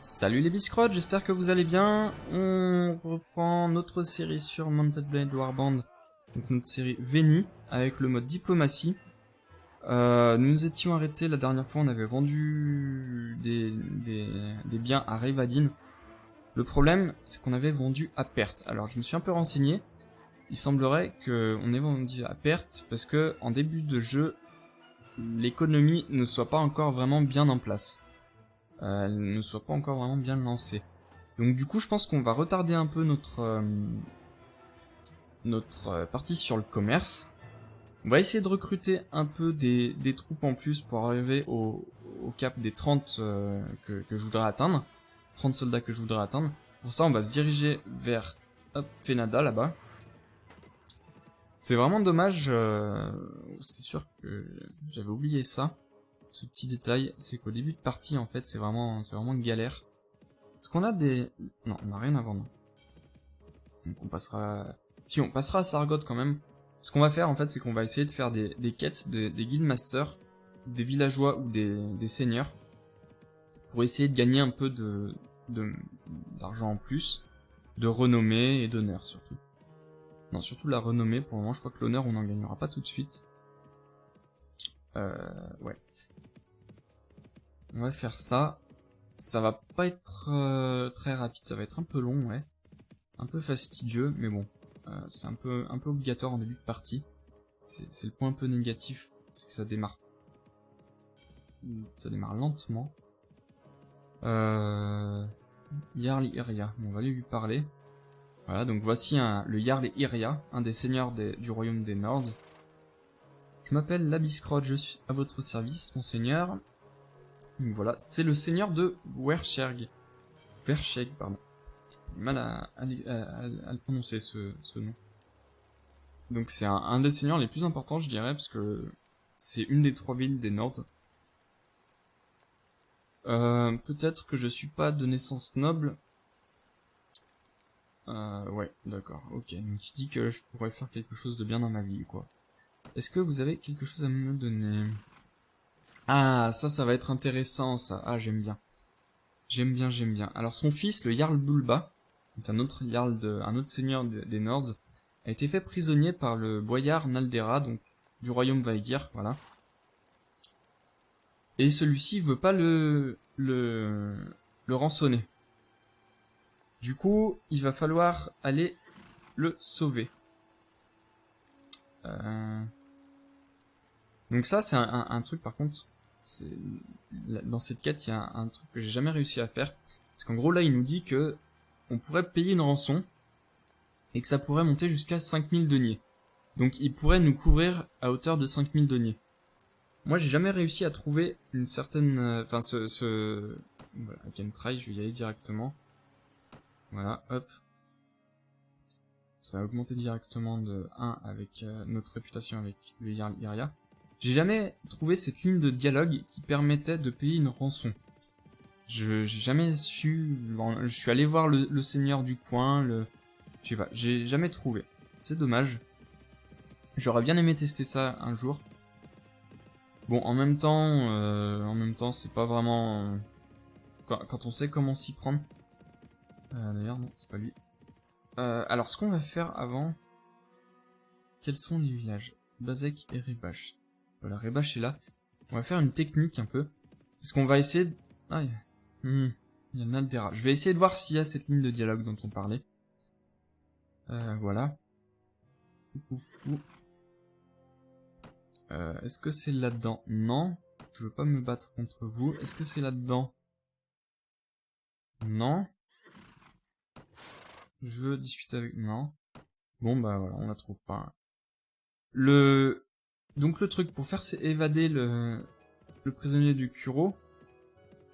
Salut les Biscrottes, j'espère que vous allez bien. On reprend notre série sur Mounted Blade Warband, donc notre série Veni, avec le mode diplomatie. Nous nous étions arrêtés la dernière fois, on avait vendu des biens à Revadin. Le problème, c'est qu'on avait vendu à perte. Alors je me suis un peu renseigné, il semblerait qu'on ait vendu à perte parce que en début de jeu, l'économie ne soit pas encore vraiment bien en place. Elle ne soit pas encore vraiment bien lancée. Donc du coup, je pense qu'on va retarder un peu notre partie sur le commerce. On va essayer de recruter un peu des troupes en plus pour arriver au cap des 30 que je voudrais atteindre. 30 soldats que je voudrais atteindre. Pour ça, on va se diriger vers Fenada, là-bas. C'est vraiment dommage, c'est sûr que j'avais oublié ça. Ce petit détail, c'est qu'au début de partie, en fait, c'est vraiment galère. Est-ce qu'on a des... Non, on n'a rien à vendre. Donc on passera... Si, on passera à Sargot quand même. Ce qu'on va faire, en fait, c'est qu'on va essayer de faire des quêtes des guildmasters, des villageois ou des seigneurs, pour essayer de gagner un peu d'argent en plus, de renommée et d'honneur, surtout. Non, surtout la renommée, pour le moment, je crois que l'honneur, on n'en gagnera pas tout de suite. Ouais. On va faire ça. Ça va pas être très rapide, ça va être un peu long, ouais. Un peu fastidieux, mais bon. C'est un peu obligatoire en début de partie. C'est le point un peu négatif, c'est que ça démarre. Ça démarre lentement. Jarl Iria, bon, on va aller lui parler. Voilà, donc voici le Jarl Iria, un des seigneurs du royaume des Nords. Je m'appelle Labiscrod, je suis à votre service, monseigneur. Donc voilà, c'est le seigneur de Wersheg, pardon. Mal à le prononcer ce nom. Donc c'est un des seigneurs les plus importants, je dirais, parce que c'est une des 3 villes des Nords. Peut-être que je suis pas de naissance noble. Ouais, d'accord, ok. Donc il dit que je pourrais faire quelque chose de bien dans ma vie, quoi. Est-ce que vous avez quelque chose à me donner? Ah, ça va être intéressant, ça. Ah, j'aime bien. J'aime bien. Alors son fils, le Jarl Bulba, donc un autre seigneur des Nords, a été fait prisonnier par le boyard Naldera, donc du royaume Vaegir, voilà. Et celui-ci veut pas le rançonner. Du coup, il va falloir aller le sauver. Donc ça, c'est un truc, par contre, dans cette quête, il y a un truc que j'ai jamais réussi à faire. Parce qu'en gros, là, il nous dit que on pourrait payer une rançon, et que ça pourrait monter jusqu'à 5000 deniers. Donc il pourrait nous couvrir à hauteur de 5000 deniers. Moi, j'ai jamais réussi à trouver une certaine... Enfin, voilà, I can try, je vais y aller directement. Voilà, hop. Ça a augmenté directement de 1 avec notre réputation avec le Jarl Iria. J'ai jamais trouvé cette ligne de dialogue qui permettait de payer une rançon. J'ai jamais su... Bon, je suis allé voir le seigneur du coin, je sais pas, j'ai jamais trouvé. C'est dommage. J'aurais bien aimé tester ça un jour. Bon, en même temps, c'est pas vraiment... Quand on sait comment s'y prendre... D'ailleurs, non, c'est pas lui. Alors, ce qu'on va faire avant... Quels sont les villages? Bazek et Rebash. Voilà, Rebash est là. On va faire une technique un peu. Parce qu'on va essayer de... Ah, il y a Naldera. Je vais essayer de voir s'il y a cette ligne de dialogue dont on parlait. Voilà. Est-ce que c'est là-dedans? Non. Je veux pas me battre contre vous. Est-ce que c'est là-dedans? Non. Je veux discuter avec... Non. Bon, bah voilà, on la trouve pas. Donc le truc, pour faire évader le prisonnier du Kuro,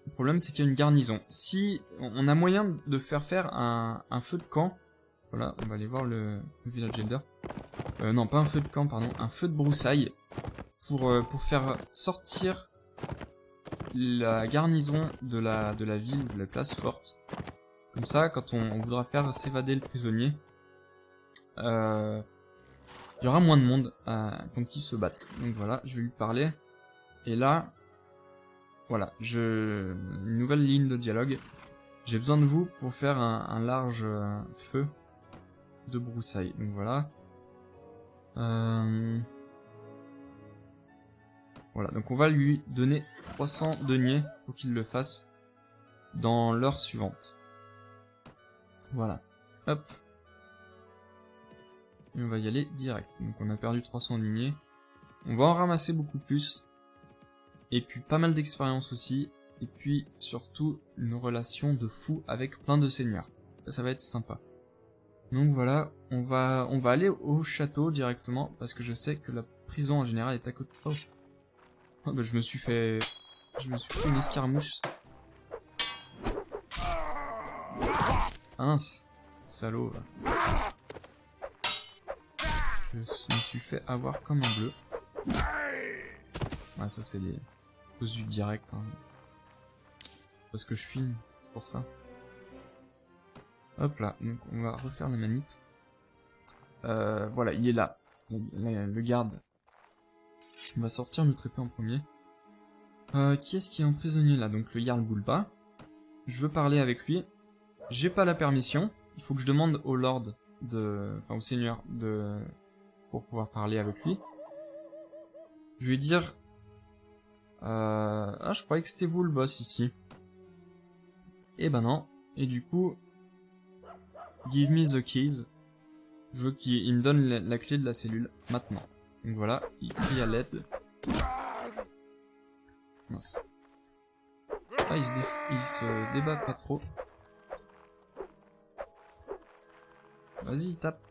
le problème c'est qu'il y a une garnison. Si on a moyen de faire un feu de camp, voilà, on va aller voir le village elder. Non, pas un feu de camp, pardon, un feu de broussailles, pour faire sortir la garnison de la ville, de la place forte. Comme ça, quand on voudra faire s'évader le prisonnier, il y aura moins de monde contre qui se battre. Donc voilà, je vais lui parler. Et là, voilà, une nouvelle ligne de dialogue. J'ai besoin de vous pour faire un large feu de broussailles. Donc voilà. Voilà, donc on va lui donner 300 deniers pour qu'il le fasse dans l'heure suivante. Voilà. Hop. Et on va y aller direct. Donc on a perdu 300 deniers. On va en ramasser beaucoup plus. Et puis pas mal d'expérience aussi. Et puis surtout une relation de fou avec plein de seigneurs. Ça va être sympa. Donc voilà, on va aller au château directement. Parce que je sais que la prison en général est à côté. Oh, oh bah je me suis fait une escarmouche. Ah mince, salaud. Je me suis fait avoir comme un bleu. Ouais, ça c'est des causes du direct. Hein. Parce que je filme, c'est pour ça. Hop là, donc on va refaire la manip. Voilà, il est là. Le garde. On va sortir notre épée en premier. Qui est-ce qui est emprisonné là? Donc le Jarl Bulba. Je veux parler avec lui. J'ai pas la permission. Il faut que je demande au lord enfin au seigneur pour pouvoir parler avec lui. Je vais dire... Ah, je croyais que c'était vous le boss ici. Eh ben non. Et du coup... Give me the keys. Je veux qu'il me donne la clé de la cellule, maintenant. Donc voilà, il crie à l'aide. Mince. Ah, il se débat pas trop. Vas-y, tape.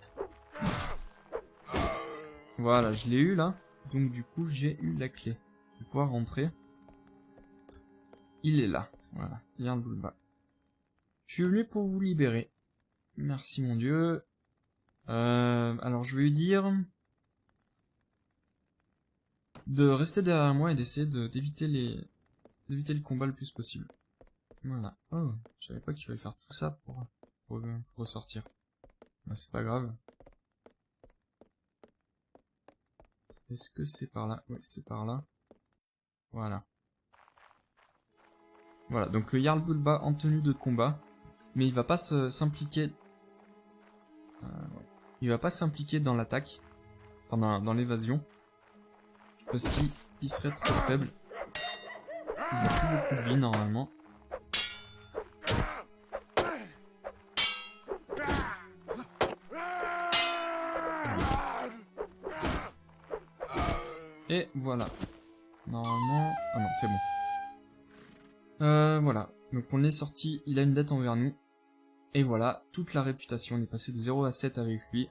Voilà, je l'ai eu là. Donc du coup, j'ai eu la clé. Je vais pouvoir rentrer. Il est là. Voilà, Jarl Bulba. Je suis venu pour vous libérer. Merci mon dieu. Alors je vais lui dire... de rester derrière moi et d'essayer d'éviter le combat le plus possible. Voilà. Oh, je savais pas qu'il fallait faire tout ça pour ressortir. Bah, c'est pas grave. Est-ce que c'est par là? Oui, c'est par là. Voilà. Voilà, donc le Jarl Bulba en tenue de combat, mais il va pas s'impliquer... il va pas s'impliquer dans l'attaque, enfin dans l'évasion, parce qu'il serait trop faible. Il a plus beaucoup de vie normalement. Et voilà. Normalement... Ah non, c'est bon. Voilà. Donc on est sorti, il a une dette envers nous. Et voilà, toute la réputation, on est passé de 0 à 7 avec lui.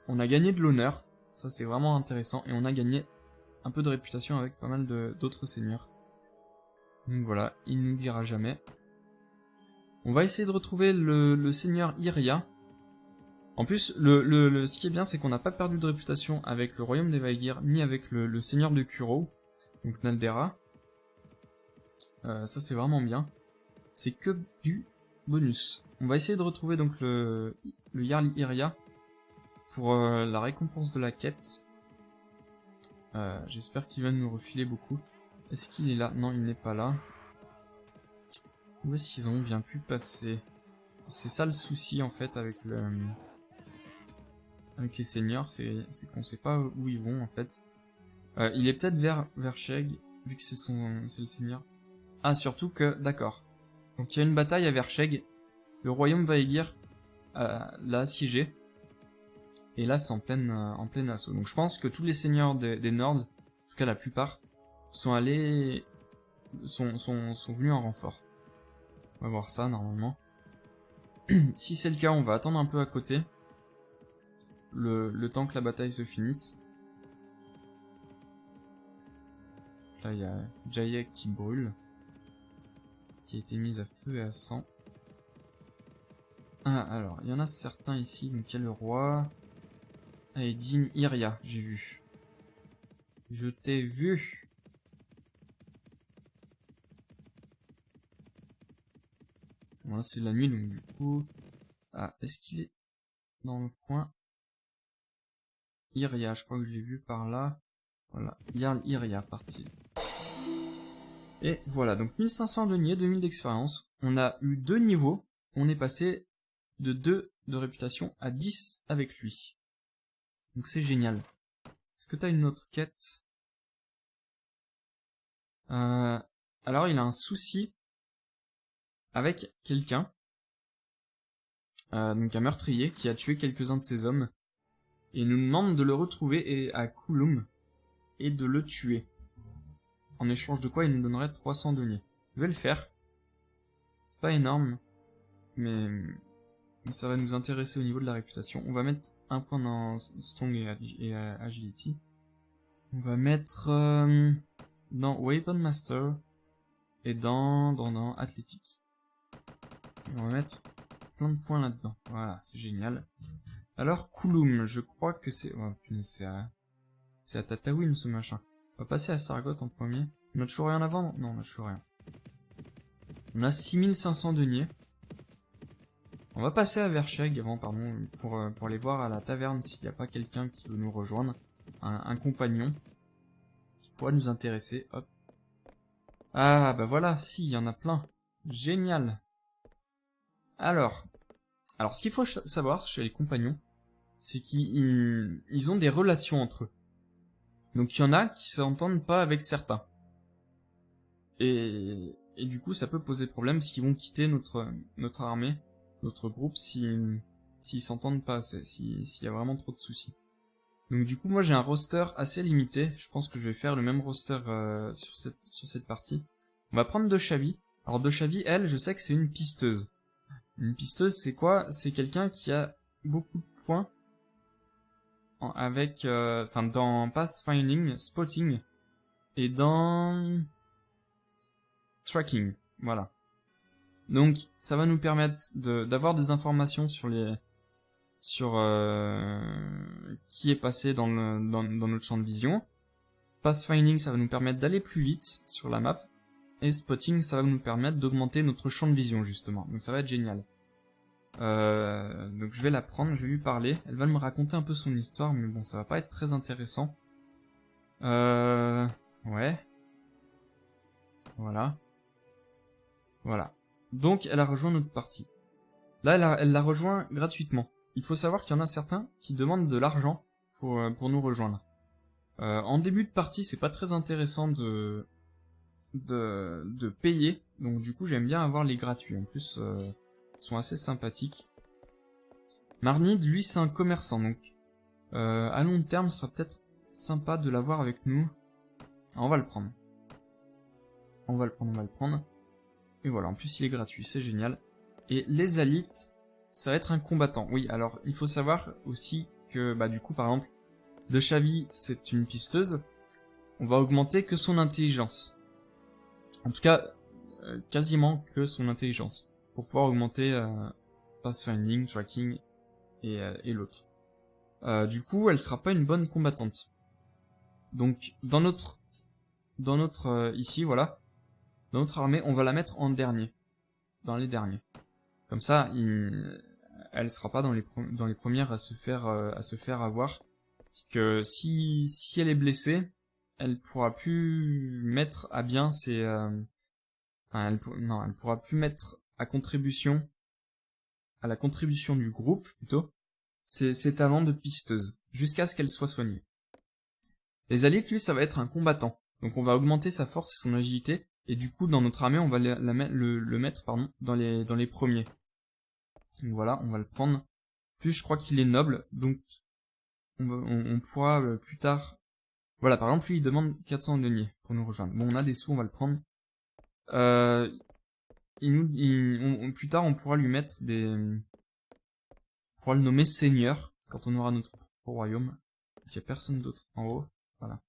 On a gagné de l'honneur, ça c'est vraiment intéressant. Et on a gagné un peu de réputation avec pas mal d'autres seigneurs. Donc voilà, il ne n'oubliera jamais. On va essayer de retrouver le seigneur Iria. En plus, ce qui est bien, c'est qu'on n'a pas perdu de réputation avec le royaume des Vaegir, ni avec le seigneur de Kuro, donc Naldera. Ça c'est vraiment bien. C'est que du bonus. On va essayer de retrouver donc le Jarl Iria pour la récompense de la quête. J'espère qu'il va nous refiler beaucoup. Est-ce qu'il est là? Non, il n'est pas là. Où est-ce qu'ils ont bien pu passer? C'est ça le souci en fait avec les seigneurs, c'est qu'on sait pas où ils vont en fait. Il est peut-être vers Sheg, vu que c'est le seigneur. Ah, surtout que, d'accord. Donc il y a une bataille à Versheg. Le royaume Vaegir l'a assiégé. Et là c'est en plein assaut. Donc je pense que tous les seigneurs des Nords, en tout cas la plupart, sont venus en renfort. On va voir ça normalement. Si c'est le cas, on va attendre un peu à côté. Le temps que la bataille se finisse. Là il y a Jayek qui brûle. Qui a été mise à feu et à sang. Ah, alors, il y en a certains ici, donc il y a le roi. Et Din Iria, j'ai vu. Je t'ai vu. Bon, là c'est la nuit, donc du coup... Ah, est-ce qu'il est dans le coin? Iria, je crois que je l'ai vu par là. Voilà, Jarl Iria, parti. Et voilà, donc 1500 deniers, 2000 d'expérience. On a eu 2 niveaux. on est passé de 2 de réputation à 10 avec lui. Donc c'est génial. Est-ce que t'as une autre quête? Alors il a un souci avec quelqu'un, donc un meurtrier qui a tué quelques-uns de ses hommes, et il nous demande de le retrouver à Kulum et de le tuer. En échange de quoi il nous donnerait 300 deniers. Je vais le faire. C'est pas énorme, mais ça va nous intéresser au niveau de la réputation. On va mettre un point dans Strong et Agility. On va mettre dans Weapon Master et dans Athlétique. On va mettre plein de points là-dedans. Voilà, c'est génial. Alors, Kulum, je crois que c'est... Oh, c'est à Tatooine ce machin. On va passer à Sargot en premier. On a toujours rien avant? Non, on a toujours rien. On a 6500 deniers. On va passer à Versheg avant, pardon, pour aller voir à la taverne s'il n'y a pas quelqu'un qui veut nous rejoindre. Un compagnon qui pourrait nous intéresser. Hop. Ah, bah voilà, si, il y en a plein. Génial. Alors ce qu'il faut savoir chez les compagnons, c'est qu'ils ont des relations entre eux. Donc il y en a qui s'entendent pas avec certains. Et du coup, ça peut poser problème s'ils vont quitter notre armée, notre groupe, s'ils s'entendent pas, s'il y a vraiment trop de soucis. Donc du coup, moi j'ai un roster assez limité. Je pense que je vais faire le même roster sur cette partie. On va prendre Doshavi. Alors Doshavi, elle, je sais que c'est une pisteuse. Une pisteuse, c'est quoi? C'est quelqu'un qui a beaucoup de points dans Pathfinding, Spotting et dans Tracking. Voilà. Donc ça va nous permettre d'avoir des informations sur qui est passé dans notre champ de vision. Pathfinding, ça va nous permettre d'aller plus vite sur la map. Et Spotting, ça va nous permettre d'augmenter notre champ de vision, justement. Donc ça va être génial. Donc je vais la prendre, je vais lui parler. Elle va me raconter un peu son histoire, mais bon, ça va pas être très intéressant. Ouais. Voilà. Voilà. Donc elle a rejoint notre partie. Là, elle la rejoint gratuitement. Il faut savoir qu'il y en a certains qui demandent de l'argent pour nous rejoindre. En début de partie, c'est pas très intéressant de payer, donc du coup j'aime bien avoir les gratuits. En plus, ils sont assez sympathiques. Marnid, lui, c'est un commerçant, donc à long terme, ce sera peut-être sympa de l'avoir avec nous. Alors, on va le prendre. On va le prendre. Et voilà, en plus il est gratuit, c'est génial. Et les Alites, ça va être un combattant. Oui, alors il faut savoir aussi que, bah du coup, par exemple, Doshavi, c'est une pisteuse. On va augmenter que son intelligence. En tout cas, quasiment que son intelligence. Pour pouvoir augmenter Pathfinding, Tracking et l'autre. Du coup, elle sera pas une bonne combattante. Donc, dans notre ici, voilà, dans notre armée, on va la mettre en dernier. Dans les derniers. Comme ça, elle sera pas dans les premières à se faire avoir. C'est que si elle est blessée, elle pourra plus mettre à bien ses elle pourra plus mettre à la contribution du groupe plutôt ses talents de pisteuse jusqu'à ce qu'elle soit soignée. Les alliés, lui, ça va être un combattant. Donc on va augmenter sa force et son agilité et du coup dans notre armée on va le mettre dans les premiers. Donc voilà, on va le prendre. Plus je crois qu'il est noble, donc on pourra plus tard... Voilà, par exemple, lui, il demande 400 deniers pour nous rejoindre. Bon, on a des sous, on va le prendre. Plus tard, on pourra lui mettre on pourra le nommer seigneur quand on aura notre propre royaume. Il n'y a personne d'autre en haut. Voilà.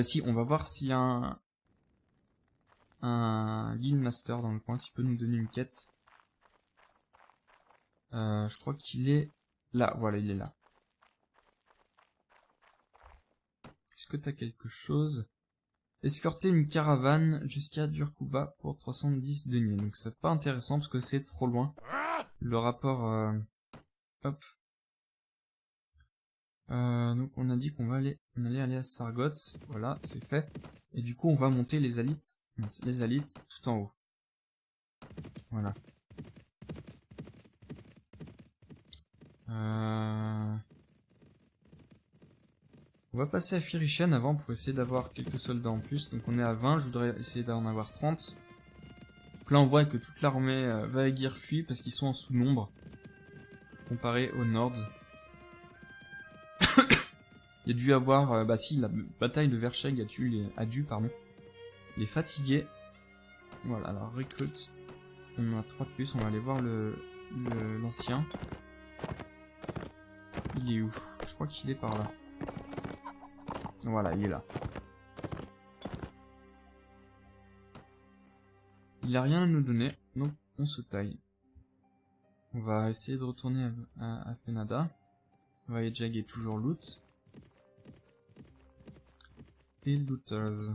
Si, on va voir s'il y a un guild master dans le coin, s'il peut nous donner une quête. Je crois qu'il est là. Voilà, il est là. Est-ce que t'as quelque chose? Escorter une caravane jusqu'à Durkuba pour 310 deniers. Donc c'est pas intéressant parce que c'est trop loin. Le rapport... Hop. Donc on a dit qu'on allait aller à Sargot. Voilà, c'est fait. Et du coup on va monter les alites tout en haut. Voilà. On va passer à Firishen avant pour essayer d'avoir quelques soldats en plus. Donc on est à 20, je voudrais essayer d'en avoir 30. Donc là on voit que toute l'armée Vaegir fuit parce qu'ils sont en sous-nombre. Comparé aux Nords. Il y a dû avoir... bah si, la bataille de Versheg a dû les fatiguer. Voilà, alors recrute. On en a 3 de plus, on va aller voir l'ancien. Il est où? Je crois qu'il est par là. Voilà, il est là. Il a rien à nous donner, donc on se taille. On va essayer de retourner à Fenada. Vaejag est toujours loot. Des looters.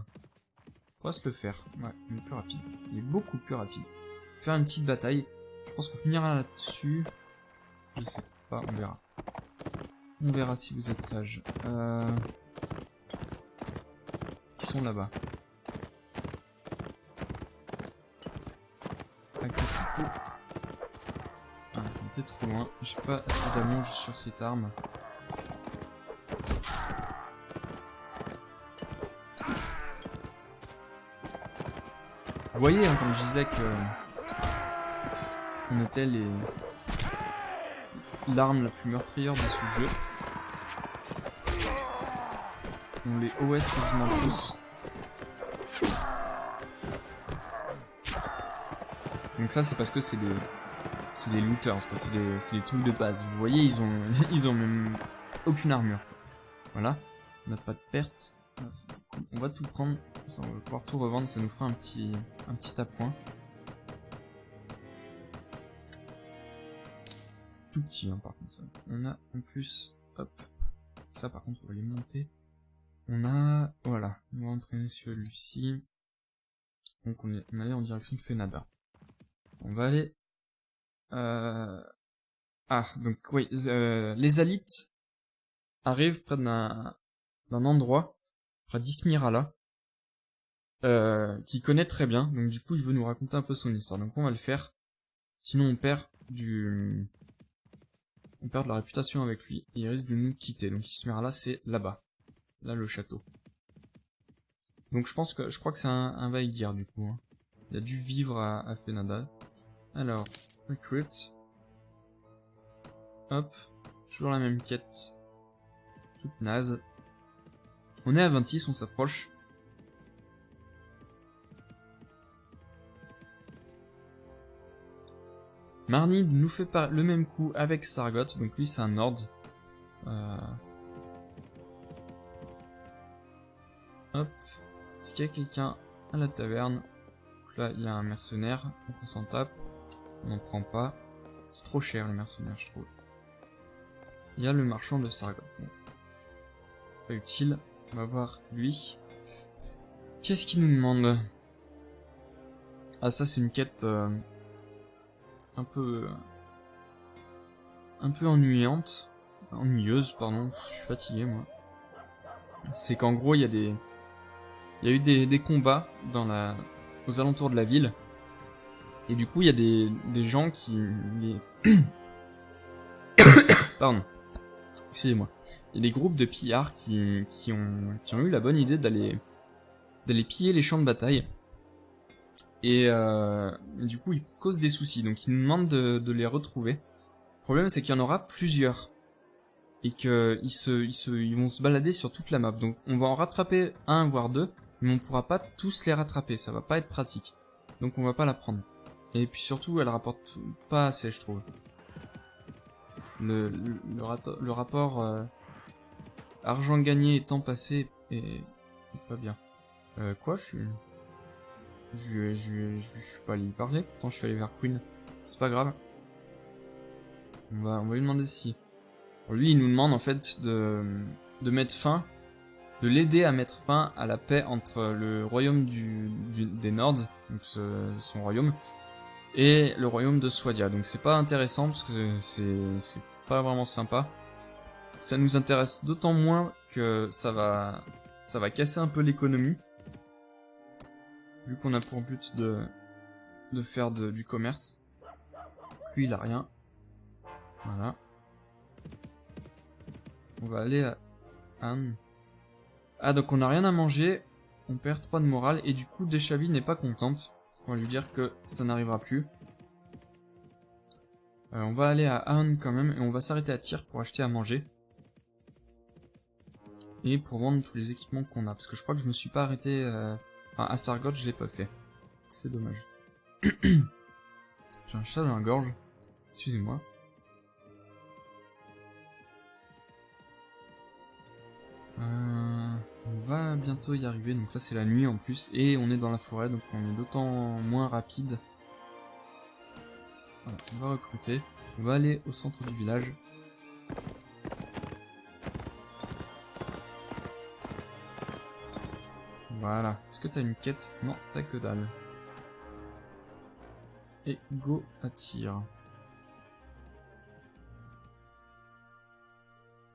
On va se le faire. Ouais, il est plus rapide. Il est beaucoup plus rapide. Faire une petite bataille. Je pense qu'on finira là-dessus. Je sais pas, on verra. On verra si vous êtes sage. Ils sont là-bas. Avec le troupeau. Ah, il était trop loin. J'ai pas assez d'allonge sur cette arme. Vous voyez, hein, comme je disais que on était l'arme la plus meurtrière de ce jeu. On les OS quasiment tous. Donc ça c'est parce que c'est des looters, quoi. C'est des trucs de base. Vous voyez, ils ont même aucune armure. Voilà, on n'a pas de perte. C'est cool. On va tout prendre, ça, on va pouvoir tout revendre, ça nous fera un petit appoint. Tout petit, hein, par contre. Ça. On a en plus, hop, ça par contre on va les monter. On a, voilà, on va entraîner celui-ci. Donc on allait en direction de Fenada. On va aller... Ah, donc oui, les Alites arrivent près d'un endroit, près d'Ismirala, qu'il connaît très bien. Donc du coup, il veut nous raconter un peu son histoire. Donc on va le faire. Sinon, on perd de la réputation avec lui. Et il risque de nous quitter. Donc Ismirala, c'est là-bas. Là, le château. Donc je crois que c'est un Vaegir du coup. Hein. Il a dû vivre à Fenada. Alors, recruit. Hop. Toujours la même quête. Toute naze. On est à 26, on s'approche. Marnie nous fait le même coup avec Sargot. Donc lui c'est un Nord. Hop. Est-ce qu'il y a quelqu'un à la taverne? Donc là il y a un mercenaire. Donc on s'en tape. On n'en prend pas. C'est trop cher les mercenaires je trouve. Il y a le marchand de Sargot. Bon. Pas utile. On va voir lui. Qu'est-ce qu'il nous demande? Ah ça c'est une quête un peu ennuyeuse, pardon. Je suis fatigué moi. C'est qu'en gros il y a eu des combats aux alentours de la ville. Et du coup il y a des gens qui pardon. Excusez-moi. Il y a des groupes de pillards qui ont eu la bonne idée d'aller piller les champs de bataille. Et du coup, ils causent des soucis. Donc, ils nous demandent de les retrouver. Le problème, c'est qu'il y en aura plusieurs. Et qu'ils ils vont se balader sur toute la map. Donc, on va en rattraper un, voire deux. Mais on pourra pas tous les rattraper. Ça va pas être pratique. Donc, on va pas la prendre. Et puis surtout, elle rapporte pas assez, je trouve. Le rapport argent gagné et temps passé est pas bien. Quoi, je suis pas allé y parler. Pourtant, je suis allé vers Queen. C'est pas grave. On va lui demander si. Lui, il nous demande en fait de mettre fin, de l'aider à mettre fin à la paix entre le royaume des Nords, donc son royaume, et le royaume de Swadia. Donc c'est pas intéressant parce que c'est pas vraiment sympa. Ça nous intéresse d'autant moins que ça va casser un peu l'économie. Vu qu'on a pour but de faire du commerce. Lui il a rien. Voilà. On va aller à Anne. Ah, donc on n'a rien à manger. On perd 3 de morale. Et du coup, Deshavi n'est pas contente. On va lui dire que ça n'arrivera plus. On va aller à Anne quand même. Et on va s'arrêter à Tyr pour acheter à manger. Et pour vendre tous les équipements qu'on a. Parce que je crois que je me suis pas arrêté... Enfin, à Sargot, je l'ai pas fait. C'est dommage. J'ai un chat dans la gorge. Excusez-moi. On va bientôt y arriver. Donc là, c'est la nuit en plus. Et on est dans la forêt. Donc on est d'autant moins rapide. Voilà, on va recruter. On va aller au centre du village. Voilà. Est-ce que t'as une quête? Non, t'as que dalle. Et go à Tyr.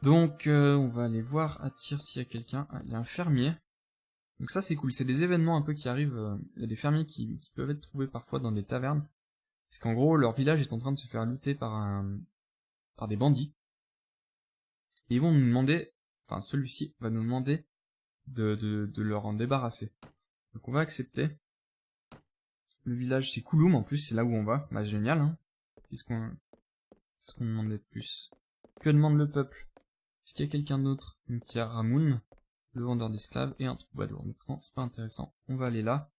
Donc, on va aller voir à Tyr s'il y a quelqu'un. Ah, il y a un fermier. Donc ça, c'est cool. C'est des événements un peu qui arrivent. Il y a des fermiers qui peuvent être trouvés parfois dans des tavernes. C'est qu'en gros, leur village est en train de se faire looter par des bandits. Et ils vont nous demander, enfin celui-ci va nous demander de leur en débarrasser. Donc on va accepter. Le village c'est Kouloum en plus, c'est là où on va. Bah génial, hein. Qu'est-ce qu'on demandait de plus? Que demande le peuple? Est-ce qu'il y a quelqu'un d'autre? Donc il y a Ramoun, le vendeur d'esclaves, et un troubadour. Donc non, c'est pas intéressant. On va aller là.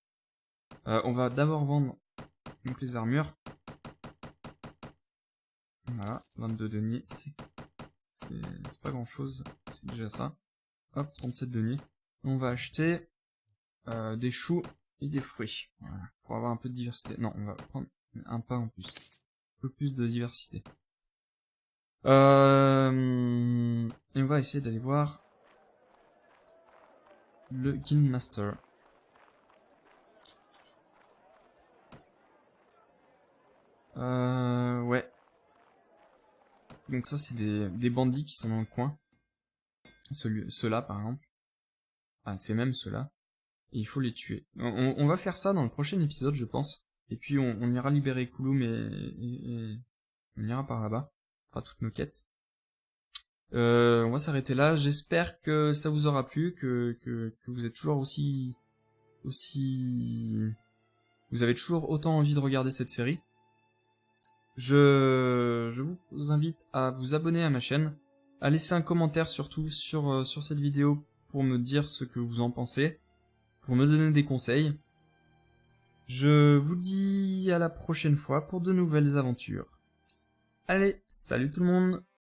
On va d'abord vendre donc les armures. Voilà, 22 deniers, c'est pas grand chose, c'est déjà ça. Hop, 37 deniers. On va acheter des choux et des fruits. Voilà, pour avoir un peu de diversité. Non, on va prendre un pain en plus. Un peu plus de diversité. Et on va essayer d'aller voir le Guild Master. Ouais. Donc ça, c'est des bandits qui sont dans le coin. Ceux-là, par exemple. Ah, c'est même ceux-là. Et il faut les tuer. On va faire ça dans le prochain épisode, je pense. Et puis on ira libérer Kouloum et on ira par là-bas. On fera toutes nos quêtes. On va s'arrêter là. J'espère que ça vous aura plu, que vous êtes toujours aussi... Vous avez toujours autant envie de regarder cette série. Je vous invite à vous abonner à ma chaîne, à laisser un commentaire surtout sur cette vidéo pour me dire ce que vous en pensez, pour me donner des conseils. Je vous dis à la prochaine fois pour de nouvelles aventures. Allez, salut tout le monde!